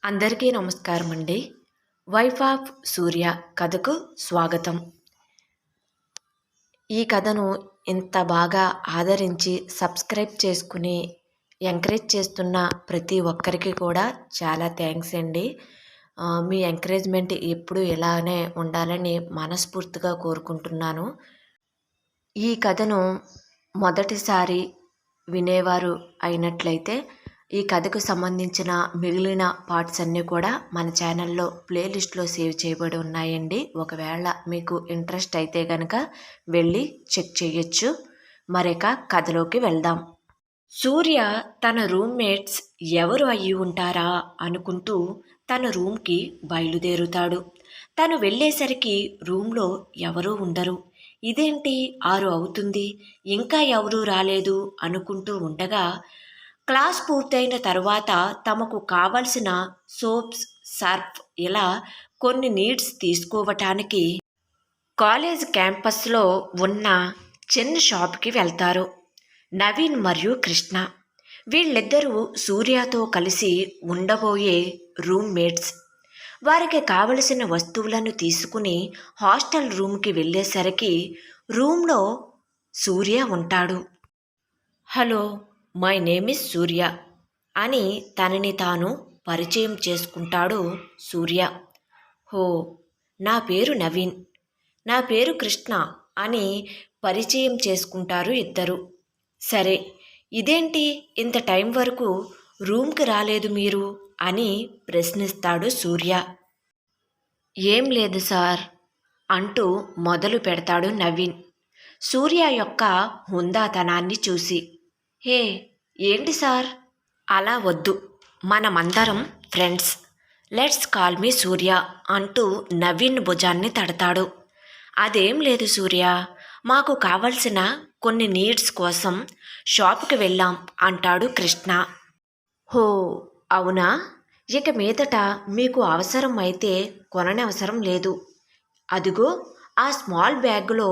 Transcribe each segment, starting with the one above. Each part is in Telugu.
అందరికీ నమస్కారం అండి. వైఫ్ ఆఫ్ సూర్య కథకు స్వాగతం. ఈ కథను ఇంత బాగా ఆదరించి సబ్స్క్రైబ్ చేసుకుని ఎంకరేజ్ చేస్తున్న ప్రతి ఒక్కరికి కూడా చాలా థ్యాంక్స్ అండి. మీ ఎంకరేజ్మెంట్ ఎప్పుడు ఇలానే ఉండాలని మనస్ఫూర్తిగా కోరుకుంటున్నాను. ఈ కథను మొదటిసారి వినేవారు అయినట్లయితే ఈ కథకు సంబంధించిన మిగిలిన పార్ట్స్ అన్నీ కూడా మన ఛానల్లో ప్లేలిస్ట్లో సేవ్ చేయబడి ఉన్నాయండి. ఒకవేళ మీకు ఇంట్రెస్ట్ అయితే కనుక వెళ్ళి చెక్ చేయొచ్చు. మరిక కథలోకి వెళ్దాం. సూర్య తన రూమ్మేట్స్ ఎవరు అయ్యి ఉంటారా అనుకుంటూ తన రూమ్కి బయలుదేరుతాడు. తను వెళ్ళేసరికి రూమ్లో ఎవరూ ఉండరు. ఇదేంటి 6 అవుతుంది, ఇంకా ఎవరూ రాలేదు అనుకుంటూ ఉండగా క్లాస్ పూర్తయిన తర్వాత తమకు కావలసిన సోప్స్, సర్ఫ్ ఇలా కొన్ని నీడ్స్ తీసుకోవటానికి కాలేజ్ క్యాంపస్లో ఉన్న చిన్న షాప్కి వెళ్తారు నవీన్ మరియు కృష్ణ. వీళ్ళిద్దరూ సూర్యతో కలిసి ఉండబోయే రూమ్మేట్స్. వారికి కావలసిన వస్తువులను తీసుకుని హాస్టల్ రూమ్కి వెళ్ళేసరికి రూమ్లో సూర్య ఉంటాడు. హలో, మై నేమ్ ఇస్ సూర్య అని తనని తాను పరిచయం చేసుకుంటాడు సూర్య. హో, నా పేరు నవీన్, నా పేరు కృష్ణ అని పరిచయం చేసుకుంటారు ఇద్దరు. సరే, ఇదేంటి ఇంత టైం వరకు రూమ్కి రాలేదు మీరు అని ప్రశ్నిస్తాడు సూర్య. ఏం లేదు సార్ అంటూ మొదలు పెడతాడు నవీన్ సూర్య యొక్క హుందాతనాన్ని చూసి. హే, ఏంటి సార్, అలా వద్దు, మనమందరం ఫ్రెండ్స్, లెట్స్ కాల్ మీ సూర్య అంటూ నవీన్ భుజాన్ని తడతాడు. అదేం లేదు సూర్య, మాకు కావలసిన కొన్ని నీడ్స్ కోసం షాప్కి వెళ్ళాం అంటాడు కృష్ణ. హో, అవునా, ఇక మీదట మీకు అవసరం అయితే కొననవసరం లేదు. అదిగో ఆ స్మాల్ బ్యాగ్లో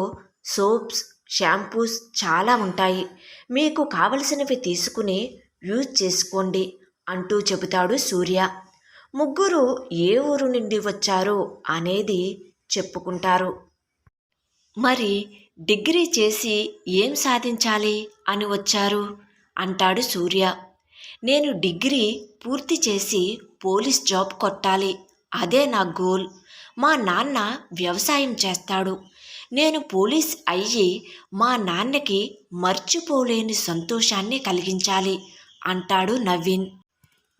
సోప్స్, షాంపూస్ చాలా ఉంటాయి, మీకు కావలసినవి తీసుకుని యూజ్ చేసుకోండి అంటూ చెబుతాడు సూర్య. ముగ్గురు ఏ ఊరు నుండి వచ్చారో అనేది చెప్పుకుంటారు. మరి డిగ్రీ చేసి ఏం సాధించాలి అని వచ్చారు అంటాడు సూర్య. నేను డిగ్రీ పూర్తి చేసి పోలీస్ జాబ్ కొట్టాలి, అదే నా గోల్. మా నాన్న వ్యవసాయం చేస్తాడు, నేను పోలీస్ అయ్యి మా నాన్నకి మర్చిపోలేని సంతోషాన్ని కలిగించాలి అంటాడు నవీన్.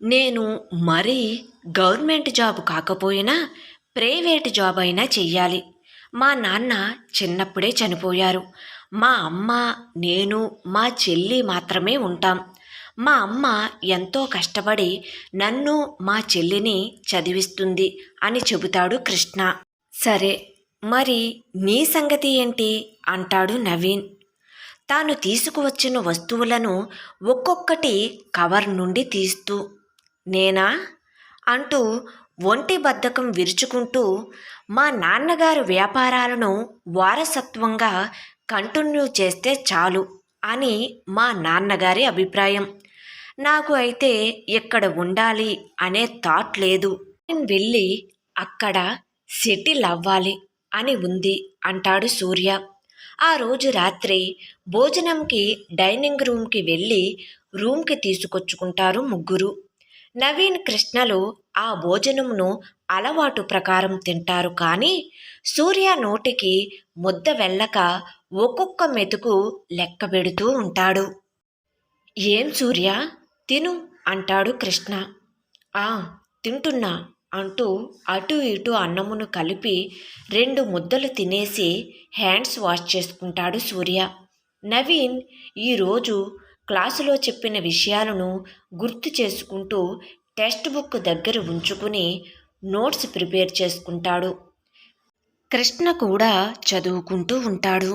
నేను మరీ గవర్నమెంట్ జాబ్ కాకపోయినా ప్రైవేట్ జాబ్ అయినా చెయ్యాలి. మా నాన్న చిన్నప్పుడే చనిపోయారు. మా అమ్మ, నేను, మా చెల్లి మాత్రమే ఉంటాం. మా అమ్మ ఎంతో కష్టపడి నన్ను, మా చెల్లిని చదివిస్తుంది అని చెబుతాడు కృష్ణ. సరే, మరి నీ సంగతి ఏంటి అంటాడు నవీన్. తాను తీసుకువచ్చిన వస్తువులను ఒక్కొక్కటి కవర్ నుండి తీస్తూ. నేనా అంటూ ఒంటి బద్ధకం విరుచుకుంటూ, మా నాన్నగారు వ్యాపారాలను వారసత్వంగా కంటిన్యూ చేస్తే చాలు అని మా నాన్నగారి అభిప్రాయం. నాకు అయితే ఇక్కడ ఉండాలి అనే థాట్ లేదు. నేను వెళ్ళి అక్కడ సెటిల్ అవ్వాలి అని ఉంది అంటాడు సూర్య. ఆ రోజు రాత్రి భోజనంకి డైనింగ్ రూమ్కి వెళ్ళి రూమ్కి తీసుకొచ్చుకుంటారు ముగ్గురు. నవీన్, కృష్ణలు ఆ భోజనమును అలవాటు ప్రకారం తింటారు. కానీ సూర్య నోటికి ముద్ద వెళ్ళక ఒక్కొక్క మెతుకు లెక్క పెడుతూ ఉంటాడు. ఏం సూర్య, తిను అంటాడు కృష్ణ. తింటున్నా అంటూ అటు ఇటు అన్నమును కలిపి 2 ముద్దలు తినేసి హ్యాండ్స్ వాష్ చేసుకుంటాడు సూర్య. నవీన్ ఈరోజు క్లాసులో చెప్పిన విషయాలను గుర్తు చేసుకుంటూ టెక్స్ట్ బుక్ దగ్గర ఉంచుకుని నోట్స్ ప్రిపేర్ చేసుకుంటాడు. కృష్ణ కూడా చదువుకుంటూ ఉంటాడు.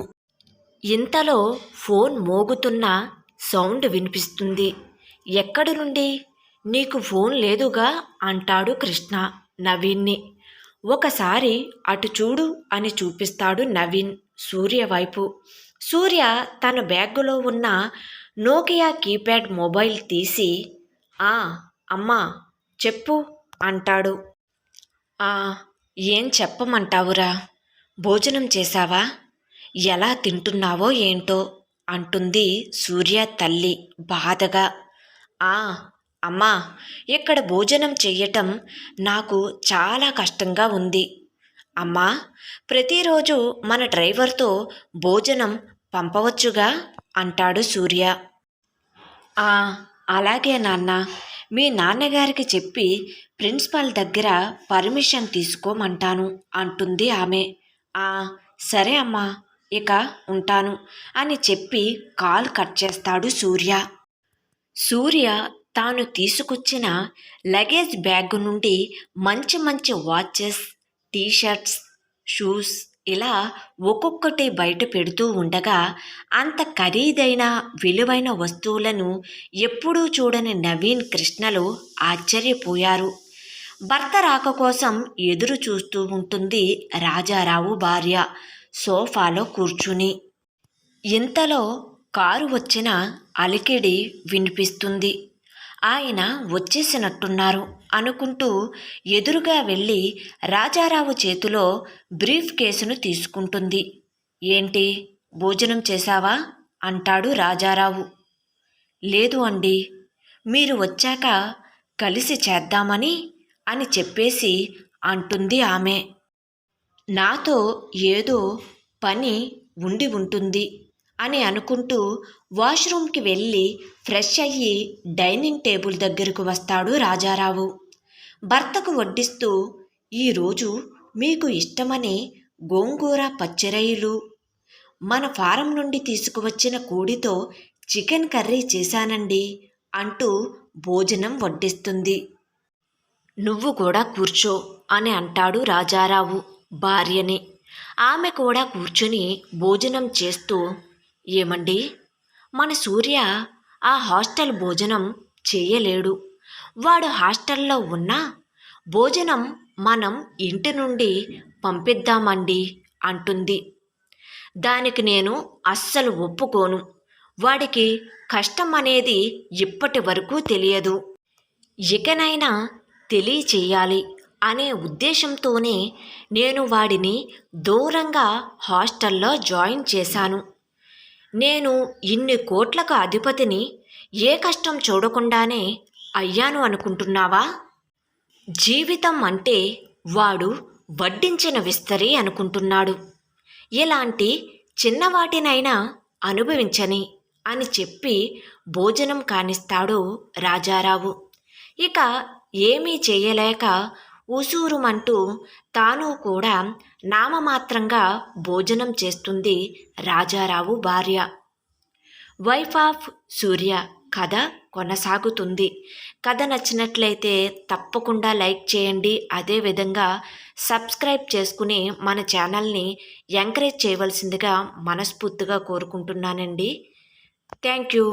ఇంతలో ఫోన్ మోగుతున్న సౌండ్ వినిపిస్తుంది. ఎక్కడి నుండి? నీకు ఫోన్ లేదుగా అంటాడు కృష్ణ నవీన్ని. ఒకసారి అటు చూడు అని చూపిస్తాడు నవీన్ సూర్య వైపు. సూర్య తన బ్యాగులో ఉన్న నోకియా కీప్యాడ్ మొబైల్ తీసి, అమ్మా చెప్పు అంటాడు. ఆ ఏం చెప్పమంటావురా? భోజనం చేశావా? ఎలా తింటున్నావో ఏంటో అంటుంది సూర్య తల్లి బాధగా. ఆ అమ్మా, ఇక్కడ భోజనం చెయ్యటం నాకు చాలా కష్టంగా ఉంది. అమ్మా, ప్రతిరోజు మన డ్రైవర్తో భోజనం పంపవచ్చుగా అంటాడు సూర్య. ఆ అలాగే నాన్న, మీ నాన్నగారికి చెప్పి ప్రిన్సిపాల్ దగ్గర పర్మిషన్ తీసుకోమంటాను అంటుంది ఆమె. ఆ సరే అమ్మా, ఇక ఉంటాను అని చెప్పి కాల్ కట్ చేస్తాడు సూర్య. సూర్య తాను తీసుకొచ్చిన లగేజ్ బ్యాగ్ నుండి మంచి మంచి వాచెస్, టీషర్ట్స్, షూస్ ఇలా ఒక్కొక్కటి బయట పెడుతూ ఉండగా అంత ఖరీదైన విలువైన వస్తువులను ఎప్పుడూ చూడని నవీన్, కృష్ణలు ఆశ్చర్యపోయారు. భర్త రాక కోసం ఎదురు చూస్తూ ఉంటుంది రాజారావు భార్య సోఫాలో కూర్చుని. ఇంతలో కారు వచ్చిన అలికిడి వినిపిస్తుంది. ఆయన వచ్చేసినట్టున్నారు అనుకుంటూ ఎదురుగా వెళ్ళి రాజారావు చేతిలో బ్రీఫ్ కేసును తీసుకుంటుంది. ఏంటి, భోజనం చేశావా అంటాడు రాజారావు. లేదు అండి, మీరు వచ్చాక కలిసి చేద్దామని అని చెప్పేసి అంటుంది ఆమె. నాతో ఏదో పని ఉండి ఉంటుంది అని అనుకుంటూ వాష్రూమ్కి వెళ్ళి ఫ్రెష్ అయ్యి డైనింగ్ టేబుల్ దగ్గరకు వస్తాడు రాజారావు. భర్తకు వడ్డిస్తూ, ఈరోజు మీకు ఇష్టమని గోంగూర పచ్చిరొయ్యలు, మన ఫారం నుండి తీసుకువచ్చిన కోడితో చికెన్ కర్రీ చేశానండి అంటూ భోజనం వడ్డిస్తుంది. నువ్వు కూడా కూర్చో అని అంటాడు రాజారావు భార్యని. ఆమె కూడా కూర్చుని భోజనం చేస్తూ, ఏమండి, మన సూర్య ఆ హాస్టల్ భోజనం చేయలేడు. వాడు హాస్టల్లో ఉన్నా భోజనం మనం ఇంటి నుండి పంపిద్దామండి అంటుంది. దానికి నేను అస్సలు ఒప్పుకోను. వాడికి కష్టం అనేది ఇప్పటి వరకు తెలియదు. ఇకనైనా తెలియచేయాలి అనే ఉద్దేశంతోనే నేను వాడిని దూరంగా హాస్టల్లో జాయిన్ చేశాను. నేను ఇన్ని కోట్లకు అధిపతిని ఏ కష్టం చూడకుండానే అయ్యాను అనుకుంటున్నావా? జీవితం అంటే వాడు వడ్డించిన విస్తరి అనుకుంటున్నాడు. ఇలాంటి చిన్నవాటినైనా అనుభవించని అని చెప్పి భోజనం కానిస్తాడు రాజారావు. ఇక ఏమీ చేయలేక ఉసూరుమంటూ తాను కూడా నామమాత్రంగా భోజనం చేస్తుంది రాజారావు భార్య. వైఫ్ ఆఫ్ సూర్య కథ కొనసాగుతుంది. కథ నచ్చినట్లయితే తప్పకుండా లైక్ చేయండి. అదేవిధంగా సబ్స్క్రైబ్ చేసుకుని మన ఛానల్ని ఎంకరేజ్ చేయవలసిందిగా మనస్ఫూర్తిగా కోరుకుంటున్నానండి. Thank you.